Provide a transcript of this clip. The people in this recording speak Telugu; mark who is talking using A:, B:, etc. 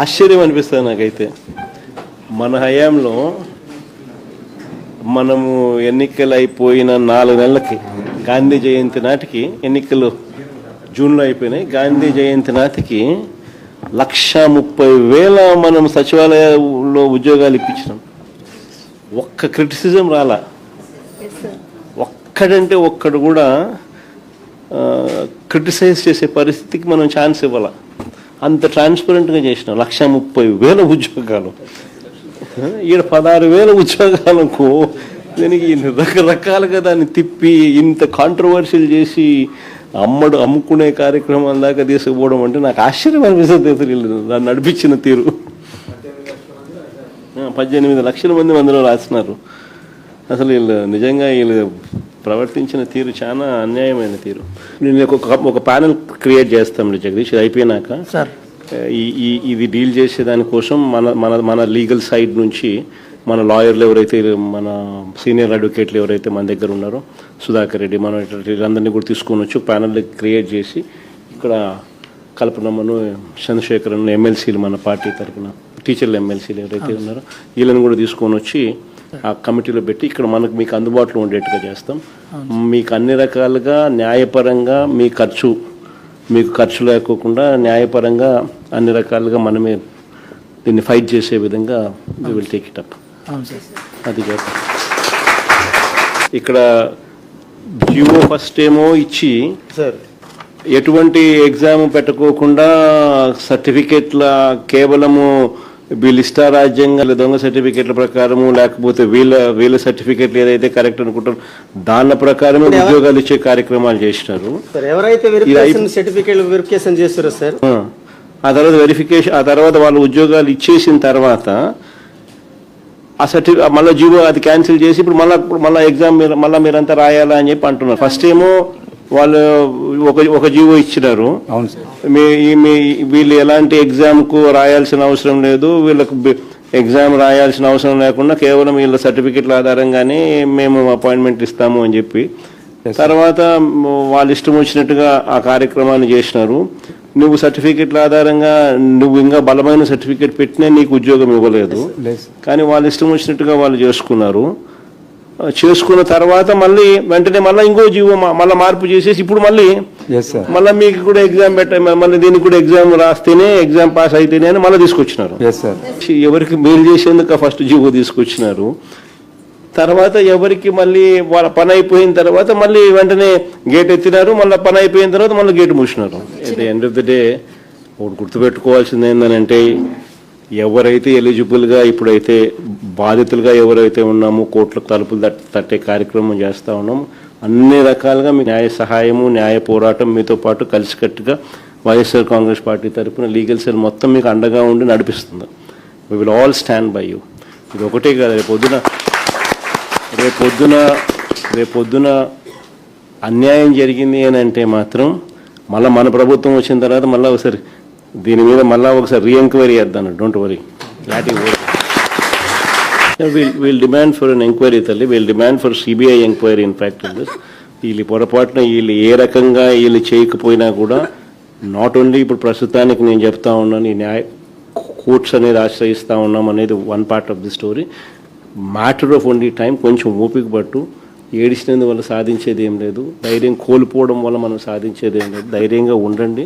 A: ఆశ్చర్యం అనిపిస్తుంది నాకైతే. మన హయాంలో మనము ఎన్నికలు అయిపోయిన 4 నెలలకి గాంధీ జయంతి నాటికి, ఎన్నికలు జూన్లో అయిపోయినాయి, గాంధీ జయంతి నాటికి 1,30,000 మనం సచివాలయంలో ఉద్యోగాలు ఇప్పించినాం. ఒక్క క్రిటిసిజం రాలా, ఒక్కడంటే ఒక్కడు కూడా క్రిటిసైజ్ చేసే పరిస్థితికి మనం ఛాన్స్ ఇవ్వాల. అంత ట్రాన్స్పరెంట్గా చేసినాం. 1,30,000 ఉద్యోగాలు, ఈడ 16,000 ఉద్యోగాలకు దీనికి రకరకాలుగా దాన్ని తిప్పి ఇంత కాంట్రవర్షియల్ చేసి అమ్ముకునే కార్యక్రమం దాకా తీసుకుపోవడం అంటే నాకు ఆశ్చర్యం అనిపిస్తుంది. దాన్ని నడిపించిన తీరు. 18 లక్షల మంది అందులో రాసినారు. అసలు నిజంగా వీళ్ళు ప్రవర్తించిన తీరు చాలా అన్యాయమైన తీరు. నేను ఒక ప్యానెల్ క్రియేట్ చేస్తాం జగదీష్, ఇది అయిపోయినాక. ఇది డీల్ చేసే దానికోసం మన లీగల్ సైడ్ నుంచి మన లాయర్లు ఎవరైతే, మన సీనియర్ అడ్వకేట్లు ఎవరైతే మన దగ్గర ఉన్నారో, సుధాకర్ రెడ్డి, మనం వీళ్ళందరినీ కూడా తీసుకొని వచ్చి ప్యానెల్ క్రియేట్ చేసి ఇక్కడ కల్పనమ్మను, చంద్రశేఖరన్ ఎమ్మెల్సీలు, మన పార్టీ తరఫున టీచర్లు ఎమ్మెల్సీలు ఎవరైతే ఉన్నారో వీళ్ళని కూడా తీసుకొని వచ్చి ఆ కమిటీలో పెట్టి ఇక్కడ మీకు అందుబాటులో ఉండేట్టుగా చేస్తాం. మీకు అన్ని రకాలుగా న్యాయపరంగా మీకు ఖర్చు లేకోకుండా న్యాయపరంగా అన్ని రకాలుగా మనమే దీన్ని ఫైట్ చేసే విధంగా we will take it up. అది ఇక్కడ జియో ఫస్ట్ ఏమో ఇచ్చి ఎటువంటి ఎగ్జామ్ పెట్టుకోకుండా సర్టిఫికేట్ల కేవలము వీళ్ళ ఇష్టారాజ్యంగా దొంగ సర్టిఫికేట్ల ప్రకారము, లేకపోతే వీళ్ళ సర్టిఫికేట్లు ఏదైతే కరెక్ట్ అనుకుంటారో దాని ప్రకారమే ఉద్యోగాలు ఇచ్చే కార్యక్రమాలు చేసినారు. ఆ తర్వాత వాళ్ళు ఉద్యోగాలు ఇచ్చేసిన తర్వాత ఆ మళ్ళీ జీవో అది క్యాన్సిల్ చేసి ఇప్పుడు మళ్ళీ ఎగ్జామ్ మళ్ళీ మీరంతా రాయాలా అని చెప్పి అంటున్నారు. ఫస్ట్ ఏమో వాళ్ళు ఒక జీవో ఇచ్చినారు, వీళ్ళు ఎలాంటి ఎగ్జామ్కు రాయాల్సిన అవసరం లేదు, వీళ్ళకు ఎగ్జామ్ రాయాల్సిన అవసరం లేకుండా కేవలం వీళ్ళ సర్టిఫికెట్ల ఆధారంగానే మేము అపాయింట్మెంట్ ఇస్తాము అని చెప్పి తర్వాత వాళ్ళు ఇష్టం వచ్చినట్టుగా ఆ కార్యక్రమాన్ని చేసినారు. నువ్వు సర్టిఫికెట్ల ఆధారంగా నువ్వు ఇంకా బలమైన సర్టిఫికెట్ పెట్టినా నీకు ఉద్యోగం ఇవ్వలేదు. కానీ వాళ్ళు ఇష్టం వచ్చినట్టుగా వాళ్ళు చేసుకున్న తర్వాత మళ్ళీ వెంటనే మళ్ళీ ఇంకో జీవో మళ్ళీ మార్పు చేసేసి ఇప్పుడు మళ్ళీ మీకు కూడా ఎగ్జామ్ మళ్ళీ దీనికి కూడా ఎగ్జామ్ రాస్తేనే, ఎగ్జామ్ పాస్ అయితేనే అని మళ్ళీ తీసుకొచ్చినారు. ఎవరికి మేలు చేసేందుకు ఫస్ట్ జీవో తీసుకొచ్చినారు. తర్వాత ఎవరికి మళ్ళీ వాళ్ళ పని అయిపోయిన తర్వాత మళ్ళీ వెంటనే గేట్ ఎత్తినారు, మళ్ళీ పని అయిపోయిన తర్వాత మళ్ళీ గేట్ మూసినారు. At the end of the day ఒకటి గుర్తుపెట్టుకోవాల్సింది ఏంటంటే, ఎవరైతే ఎలిజిబుల్గా ఇప్పుడైతే బాధితులుగా ఎవరైతే ఉన్నామో కోర్టులకు తలుపులు తట్టే కార్యక్రమం చేస్తూ ఉన్నాము, అన్ని రకాలుగా మీ న్యాయ సహాయము, న్యాయ పోరాటం మీతో పాటు కలిసికట్టుగా వైఎస్ఆర్ కాంగ్రెస్ పార్టీ తరఫున లీగల్ సెల్ మొత్తం మీకు అండగా ఉండి నడిపిస్తుంది. We will all stand by you. ఇది ఒకటే కాదు, రేపొద్దున అన్యాయం జరిగింది అని అంటే మాత్రం మళ్ళీ మన ప్రభుత్వం వచ్చిన తర్వాత మళ్ళీ ఒకసారి దీని మీద రీఎంక్వైరీ చేద్దాం. Don't worry, we'll demand for an enquiry తల్లి, we'll demand for CBI enquiry. In fact వీళ్ళు పొరపాటున వీళ్ళు ఏ రకంగా వీళ్ళు చేయకపోయినా కూడా నాట్ ఓన్లీ ఇప్పుడు ప్రస్తుతానికి నేను చెప్తా ఉన్నాను, ఈ న్యాయ కోర్ట్స్ అనేది ఆశ్రయిస్తూ ఉన్నాం అనేది one part of the story. Matter of only time. కొంచెం ఓపిక పట్టు. ఏడిచినందువల్ల సాధించేది ఏం లేదు, ధైర్యం కోల్పోవడం వల్ల మనం సాధించేది ఏం లేదు. ధైర్యంగా ఉండండి.